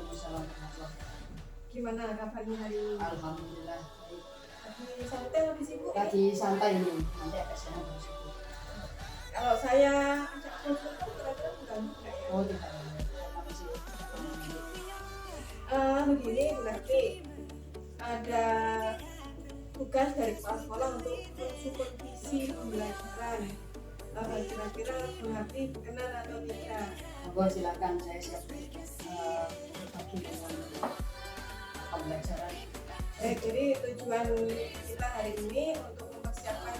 Waalaikumsalam warahmatullahi wabarakatuh. Gimana kabarnya hari ini? Alhamdulillah baik. Lagi santai lebih sibuk? Lagi santai ini, nanti agak siang baru sibuk. Kalau saya ajak konsultan kira-kira mengganggu nggak ya? Oh tidak, karena masih Begini berarti ada tugas dari kepala sekolah untuk mensupervisi pembelajaran. Kira-kira berarti kenal atau tidak? monggo silakan, saya siap berbagi dengan pembelajaran. Jadi tujuan kita hari ini untuk mempersiapkan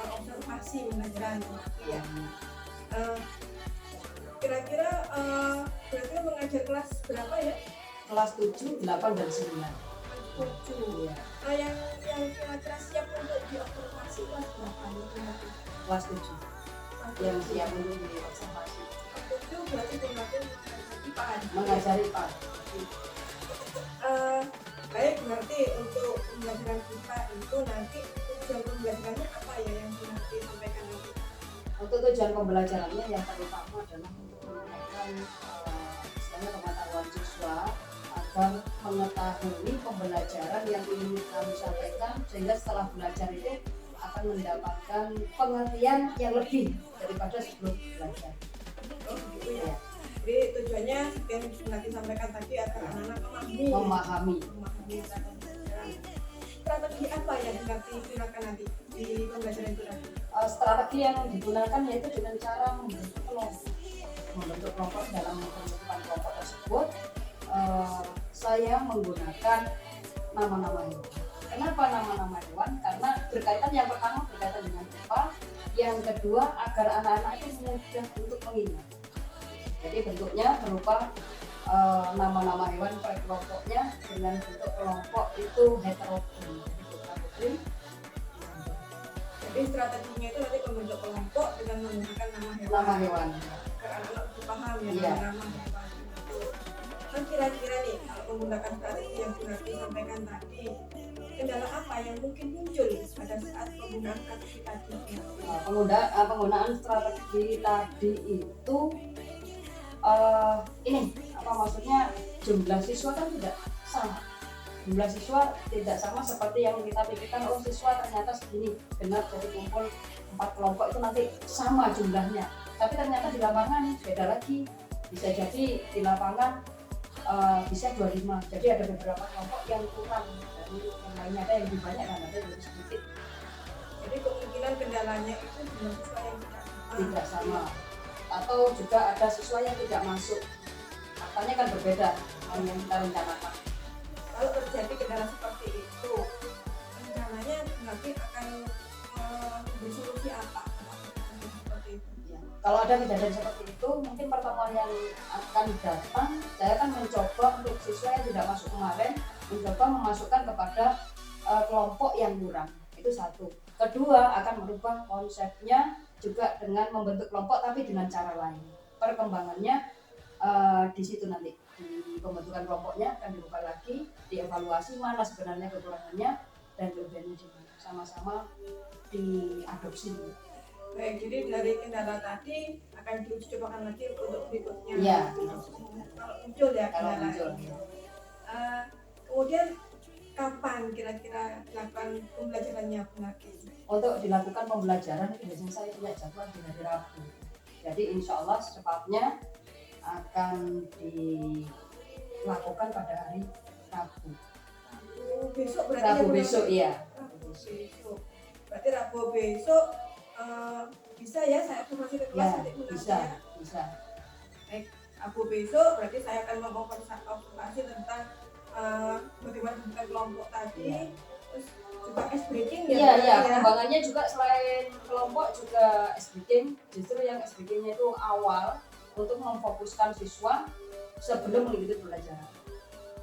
observasi pembelajaran ya. Kira-kira berarti mengajar kelas berapa ya? Kelas 7, 8, dan 9. 7. Iya. Yang kira-kira siap untuk diobservasi kelas berapa? Kelas 7 yang siap untuk diobservasi. 7 berarti berarti Mengajari Pak. Baik, berarti untuk pembelajaran kita itu nanti tujuan pembelajarannya apa ya yang nanti sampaikan nanti? Untuk tujuan pembelajarannya yang terutama adalah untuk meningkatkan istilahnya pengetahuan siswa agar mengetahui pembelajaran yang ingin kami sampaikan, sehingga setelah belajar itu akan mendapatkan pengertian yang lebih daripada sebelum belajar. Oh gitu ya. Jadi tujuannya yang sudah disampaikan tadi agar anak-anak Memahami pembelajaran. Strategi apa yang nanti digunakan nanti di pembelajaran itu nanti? strategi yang digunakan yaitu dengan cara membentuk kelompok dalam pembentukan kelompok tersebut. Saya menggunakan nama-nama hewan. Kenapa nama-nama hewan? Karena berkaitan, yang pertama berkaitan dengan IPA, yang kedua agar anak-anak itu mudah untuk mengingat. Jadi bentuknya berupa nama-nama hewan per kelompoknya dengan bentuk kelompok itu heterogen. Jadi strateginya itu nanti membentuk kelompok dengan menggunakan Nama hewan. agar anak-anak lebih paham ya Iya. nama hewan itu. Kan kira-kira nih kalau menggunakan strategi yang sudah disampaikan tadi, kendala apa yang mungkin muncul pada saat penggunaan strategi tadi? Penggunaan strategi tadi itu ini apa maksudnya, jumlah siswa kan tidak sama. Jumlah siswa tidak sama seperti yang kita pikirkan. Oh, siswa ternyata segini, benar jadi kumpul 4 kelompok itu nanti sama jumlahnya, tapi ternyata di lapangan beda lagi. Bisa jadi di lapangan bisa 25, jadi ada beberapa kelompok yang kurang dari yang lainnya, ada yang lebih banyak dan ada yang lebih sedikit. Jadi kemungkinan kendalanya itu jumlah siswa yang Tidak sama, atau juga ada siswa yang tidak masuk, angkanya kan berbeda dengan yang kita rencanakan. Kalau terjadi kendala seperti itu, rencananya nanti akan bersolusi apa? Seperti itu. Ya. Kalau ada kejadian seperti itu, mungkin pertemuan yang akan datang, saya akan mencoba untuk siswa yang tidak masuk kemarin, mencoba memasukkan kepada kelompok yang kurang. Itu satu. Kedua, akan merubah konsepnya juga dengan membentuk kelompok tapi dengan cara lain. Perkembangannya di situ nanti, di pembentukan kelompoknya akan dibuka lagi, dievaluasi mana sebenarnya kekurangannya dan kelebihannya di mana, sama-sama diadopsi. Baik, jadi dari kendala tadi akan diuji cobakan lagi untuk berikutnya. Iya. Kalau muncul ya Kalau kendala. muncul. Kemudian kapan kira-kira dilakukan pembelajarannya lagi? Untuk dilakukan pembelajaran itu biasanya saya punya jadwal di hari Rabu. Jadi insya Allah secepatnya akan dilakukan pada hari Rabu. Besok berarti Rabu ya, besok, iya. Rabu besok. Berarti Rabu besok bisa ya saya observasi ke kelas Ya, nanti bisa, ya. bisa. Baik, Rabu besok berarti saya akan mengobservasi tentang bagaimana bentukan kelompok tadi. Iya. Terus juga ice breaking ya. Iya, iya. ya. Pengembangannya juga selain kelompok juga ice breaking. Justru yang ice breaking-nya itu awal untuk memfokuskan siswa sebelum mengikuti pembelajaran.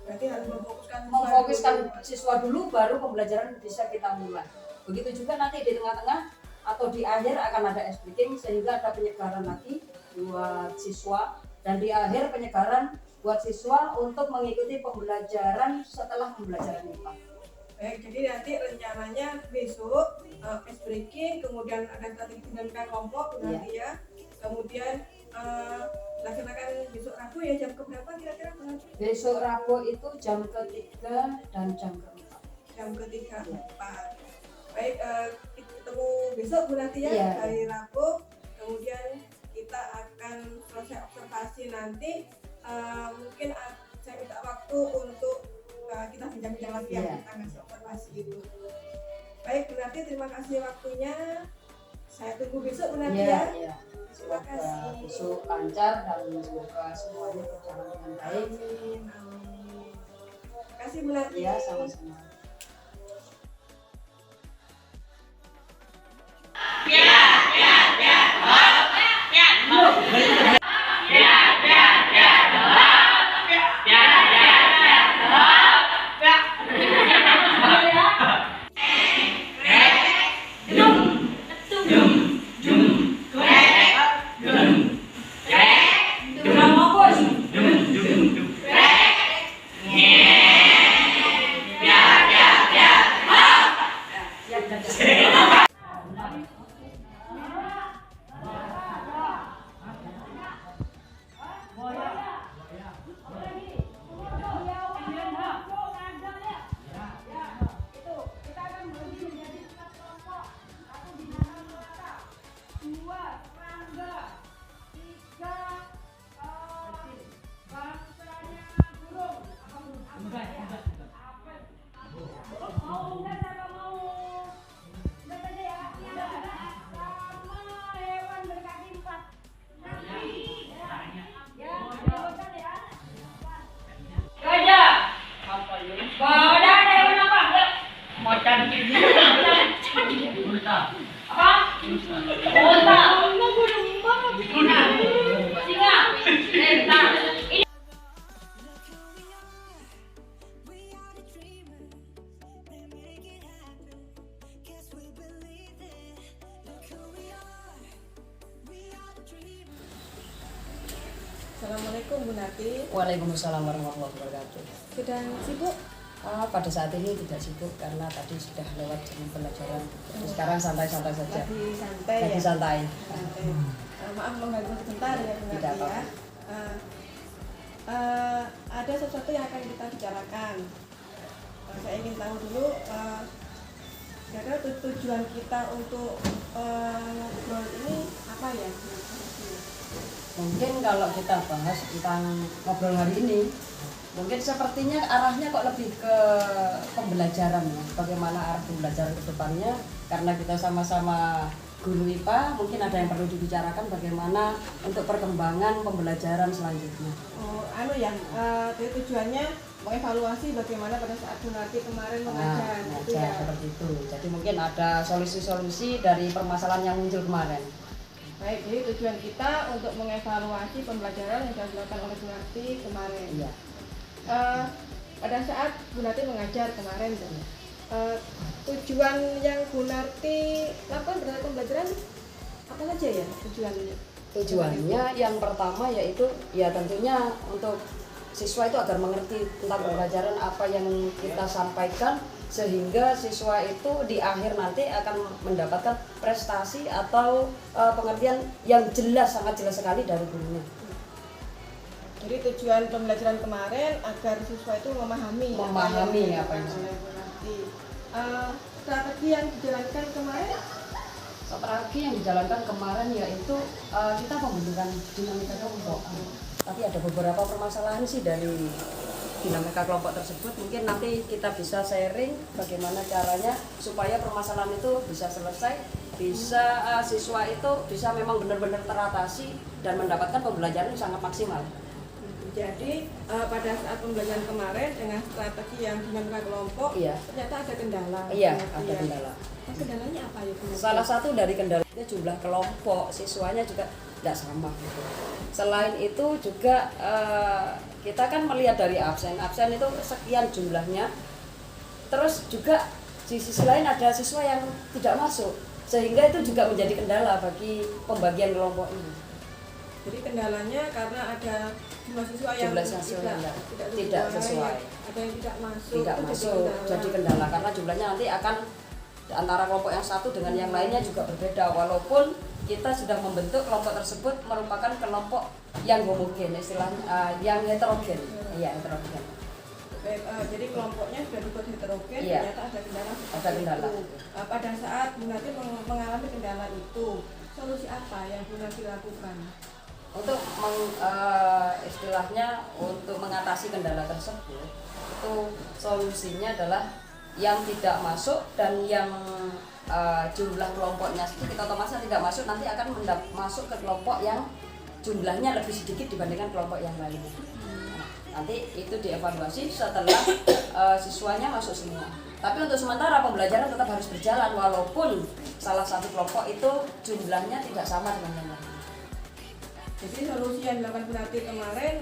Berarti harus Memfokuskan siswa dulu, baru pembelajaran bisa kita mulai. Begitu juga nanti di tengah-tengah atau di akhir akan ada ice breaking, sehingga ada penyegaran lagi buat siswa, dan di akhir penyegaran buat siswa untuk mengikuti pembelajaran setelah pembelajaran IPA. Baik, jadi nanti rencananya besok ice breaking, kemudian ada strategi dinamika kelompok nanti ya. Kemudian laksanakan besok Rabu ya, jam keberapa kira-kira? Besok Rabu itu jam ketiga dan jam keempat. Jam ketiga 4. Baik, kita ketemu besok Bu Nadia Iya. hari Rabu. Kemudian kita akan selesai observasi nanti. Mungkin saya minta waktu untuk kita bincang-bincang lagi ya Iya. tentang hasil observasi itu. Baik Bu Nadia, terima kasih waktunya. Saya tunggu besok Bu Nadia. Iya. Terima Semoga kasih. besok lancar dan semoga semuanya berjalan dengan baik. Amin, amin. Terima kasih Bu Nadia. Iya, sama-sama. Assalamualaikum Bu Nati. Waalaikumsalam warahmatullahi wabarakatuh. Sedang sibuk? Pada saat ini tidak sibuk karena tadi sudah lewat jam pelajaran. Jadi sekarang santai-santai saja. Lagi santai Lagi ya? santai. Santai. Maaf mengganggu sebentar ya Bu Nati Tidak ya. apa-apa. Ada sesuatu yang akan kita bicarakan. Saya ingin tahu dulu kira-kira tujuan kita untuk ngobrol ini apa ya? Mungkin kalau kita bahas tentang ngobrol hari ini, mungkin sepertinya arahnya kok lebih ke pembelajaran ya. Bagaimana arah pembelajaran ke depannya, karena kita sama-sama guru IPA, mungkin ada yang perlu dibicarakan bagaimana untuk perkembangan pembelajaran selanjutnya. Jadi tujuannya mengevaluasi bagaimana pada saat Bu Nati kemarin mengajar, gitu ya. Seperti itu. Jadi mungkin ada solusi-solusi dari permasalahan yang muncul kemarin. Baik, jadi tujuan kita untuk mengevaluasi pembelajaran yang sudah dilakukan oleh Bu Nati kemarin. Iya. Pada saat Bu Nati mengajar kemarin, tujuan yang Bu Nati lakukan pada pembelajaran apa saja ya tujuannya? Tujuannya yang pertama yaitu ya tentunya untuk siswa itu agar mengerti tentang pembelajaran apa yang kita sampaikan, sehingga siswa itu di akhir nanti akan mendapatkan prestasi atau pengertian yang jelas, sangat jelas sekali dari gurunya. Jadi tujuan pembelajaran kemarin agar siswa itu memahami apa yang oleh Bu Nati. Strategi yang dijalankan kemarin? Strategi yang dijalankan kemarin yaitu kita pembentukan dinamika kelompok. Tapi ada beberapa permasalahan sih dari dinamika kelompok tersebut. Mungkin nanti kita bisa sharing bagaimana caranya supaya permasalahan itu bisa selesai, bisa siswa itu bisa memang benar-benar teratasi dan mendapatkan pembelajaran yang sangat maksimal. Jadi pada saat pembelajaran kemarin dengan strategi yang dinamika kelompok, Iya. ternyata ada kendala. Iya, ada kendala. Nah, kendalanya apa ya Bu Nati? Salah satu dari kendalanya jumlah kelompok siswanya juga tidak sama. Selain itu juga kita kan melihat dari absen itu sekian jumlahnya. Terus juga di sisi lain ada siswa yang tidak masuk, sehingga itu juga menjadi kendala bagi pembagian kelompok ini. Jadi kendalanya karena ada jumlah siswa yang tidak sesuai. Ada yang tidak masuk. Tidak itu masuk jadi kendala karena jumlahnya nanti akan antara kelompok yang satu dengan yang lainnya juga berbeda, walaupun kita sudah membentuk kelompok tersebut merupakan kelompok yang homogen, istilahnya yang heterogen. Iya, heterogen. Jadi kelompoknya sudah dibuat heterogen, Iya. ternyata ada kendala seperti Ada kendala. itu. Pada saat Bu Nati mengalami kendala itu, solusi apa yang Bu Nati lakukan? Untuk istilahnya untuk mengatasi kendala tersebut, itu solusinya adalah yang tidak masuk dan yang jumlah kelompoknya sedikit otomatis tidak masuk, nanti akan masuk ke kelompok yang jumlahnya lebih sedikit dibandingkan kelompok yang lainnya. Nanti itu dievaluasi setelah siswanya masuk semua. Tapi untuk sementara pembelajaran tetap harus berjalan walaupun salah satu kelompok itu jumlahnya tidak sama dengan yang lain. Jadi solusi yang dilakukan Bu Nati kemarin,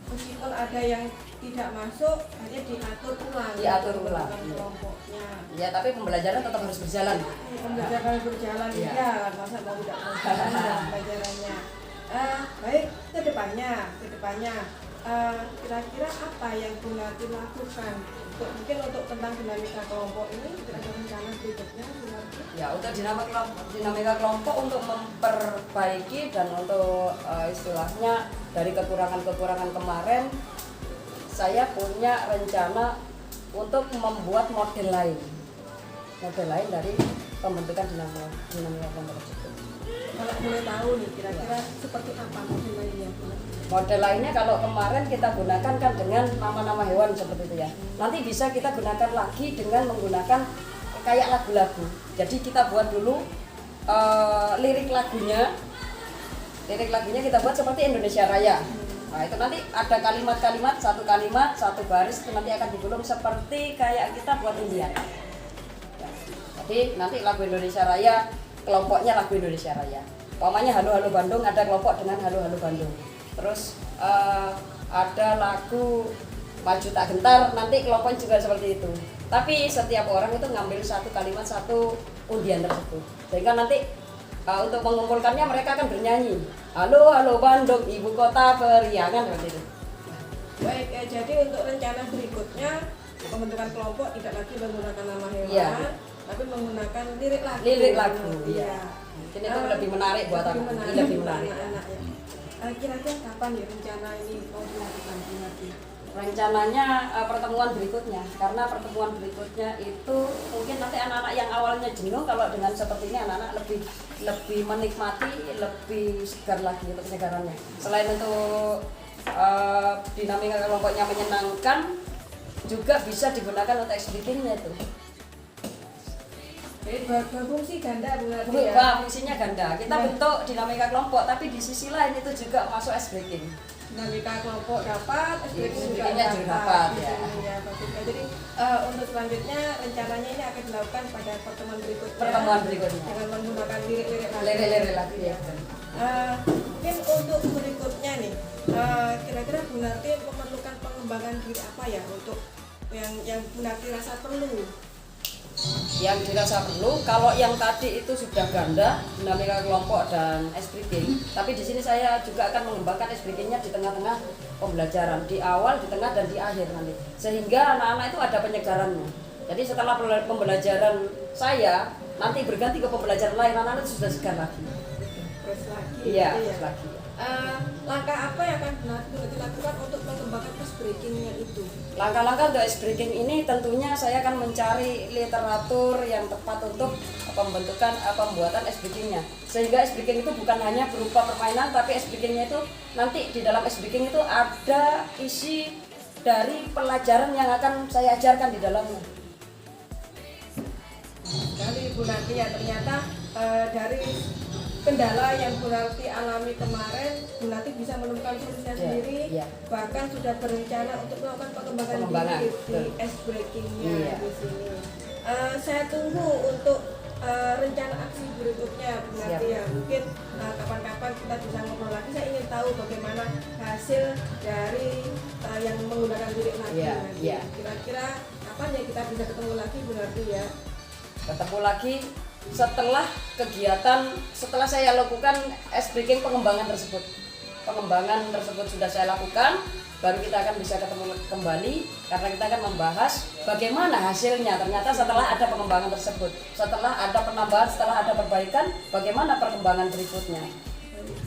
meskipun ada yang tidak masuk, hanya diatur ulang. Diatur ulang. Kelompoknya. Ya, tapi pembelajaran tetap harus berjalan. Pembelajaran harus berjalan, Iya. ya. Masa mau tidak berjalan pembelajarannya. Baik, kedepannya, kira-kira apa yang Bu Nati lakukan? Mungkin untuk tentang dinamika kelompok ini, ada rencana berikutnya Bu Nati? Ya, untuk dinamika kelompok untuk memperbaiki dan untuk istilahnya dari kekurangan-kekurangan kemarin, saya punya rencana untuk membuat model lain dari pembentukan dinamika kelompok tersebut. Kalau boleh tahu nih, kira-kira seperti apa model lainnya Bu Nati? Model lainnya kalau kemarin kita gunakan kan dengan nama-nama hewan seperti itu ya. Nanti bisa kita gunakan lagi dengan menggunakan kayak lagu-lagu. Jadi kita buat dulu lirik lagunya kita buat seperti Indonesia Raya. Nah, itu nanti ada kalimat-kalimat, satu baris itu nanti akan digulung seperti kayak kita buat Indian. Ya. Jadi nanti lagu Indonesia Raya, kelompoknya lagu Indonesia Raya. Umpamanya Halo Halo Bandung, ada kelompok dengan Halo Halo Bandung. Terus ada lagu Maju Tak Gentar, nanti kelompoknya juga seperti itu. Tapi setiap orang itu ngambil satu kalimat, satu undian tersebut. Sehingga nanti untuk mengumpulkannya mereka akan bernyanyi Halo Halo Bandung, ibu kota periangan, seperti itu. Baik, jadi untuk rencana berikutnya pembentukan kelompok tidak lagi menggunakan nama hewan, Iya. tapi menggunakan lirik lagu. Lirik lagu, Iya. Mungkin itu lebih menarik buat anak-anak. Lebih menarik. Anak-anak ya. Kira-kira kapan ya rencana ini mau dilakukan Bu Nati? Rencananya pertemuan berikutnya, karena pertemuan berikutnya itu mungkin nanti anak-anak yang awalnya jenuh, kalau dengan seperti ini anak-anak lebih menikmati, lebih segar lagi untuk kesegarannya. Selain untuk dinamika kelompoknya menyenangkan, juga bisa digunakan untuk ice breaking-nya itu. Jadi berfungsi ganda Bu Nati ya. Fungsinya ganda. Kita bentuk dinamika kelompok, tapi di sisi lain itu juga masuk ice breaking. Dinamika kelompok dapat, SBK juga dapat ya. Ya, bagus. Jadi untuk selanjutnya rencananya ini akan dilakukan pada pertemuan berikutnya. Dengan menggunakan lirik-lirik lagi ya. Mungkin untuk berikutnya nih, kira-kira Bu Nati memerlukan pengembangan diri apa ya untuk yang Bu Nati rasa perlu? Yang dirasa perlu, kalau yang tadi itu sudah ganda, dinamika kelompok dan ice breaking, tapi di sini saya juga akan mengembangkan ice breaking-nya di tengah-tengah pembelajaran, di awal, di tengah, dan di akhir nanti, sehingga anak-anak itu ada penyegarannya. Jadi setelah pembelajaran saya, nanti berganti ke pembelajaran lain, anak-anak itu sudah segar lagi. Terus lagi. Iya, gitu ya. terus lagi. Langkah apa yang akan Bu Nati lakukan untuk mengembangkan ice breaking-nya itu? Langkah-langkah untuk ice breaking ini tentunya saya akan mencari literatur yang tepat untuk pembuatan ice breaking-nya. Sehingga ice breaking itu bukan hanya berupa permainan, tapi ice breaking-nya itu nanti di dalam ice breaking itu ada isi dari pelajaran yang akan saya ajarkan di dalamnya. Dari Bu Nati ya, ternyata dari kendala yang Bu Nati alami kemarin, Bu Nati bisa menemukan solusinya sendiri, bahkan sudah berencana untuk melakukan pengembangan diri di ice breaking-nya di sini. Saya tunggu untuk rencana aksi berikutnya Bu Nati ya. Mungkin kapan-kapan kita bisa ngobrol lagi. Saya ingin tahu bagaimana hasil dari yang menggunakan lirik lagi. Kira-kira kapan ya kita bisa ketemu lagi Bu Nati ya? Ketemu lagi setelah kegiatan, setelah saya lakukan ice breaking pengembangan tersebut sudah saya lakukan, baru kita akan bisa ketemu kembali, karena kita akan membahas bagaimana hasilnya. Ternyata setelah ada pengembangan tersebut, setelah ada penambahan, setelah ada perbaikan, bagaimana perkembangan berikutnya.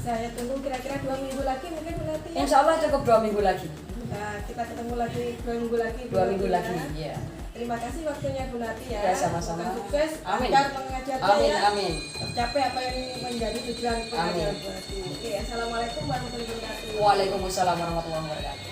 Saya tunggu kira-kira 2 minggu lagi mungkin Bu Nati ya. Insya Allah cukup 2 minggu lagi. Nah, kita ketemu lagi 2 minggu lagi. 2 minggu lagi, ya. Terima kasih waktunya Bu Nati ya. Ya, sama-sama. Sukses. Amin. Lancar mengajarnya Amin, ya. amin. Tercapai apa yang menjadi tujuan pengajaran Amin. Bu Nati. Oke, assalamualaikum warahmatullahi wabarakatuh. Waalaikumsalam warahmatullahi wabarakatuh.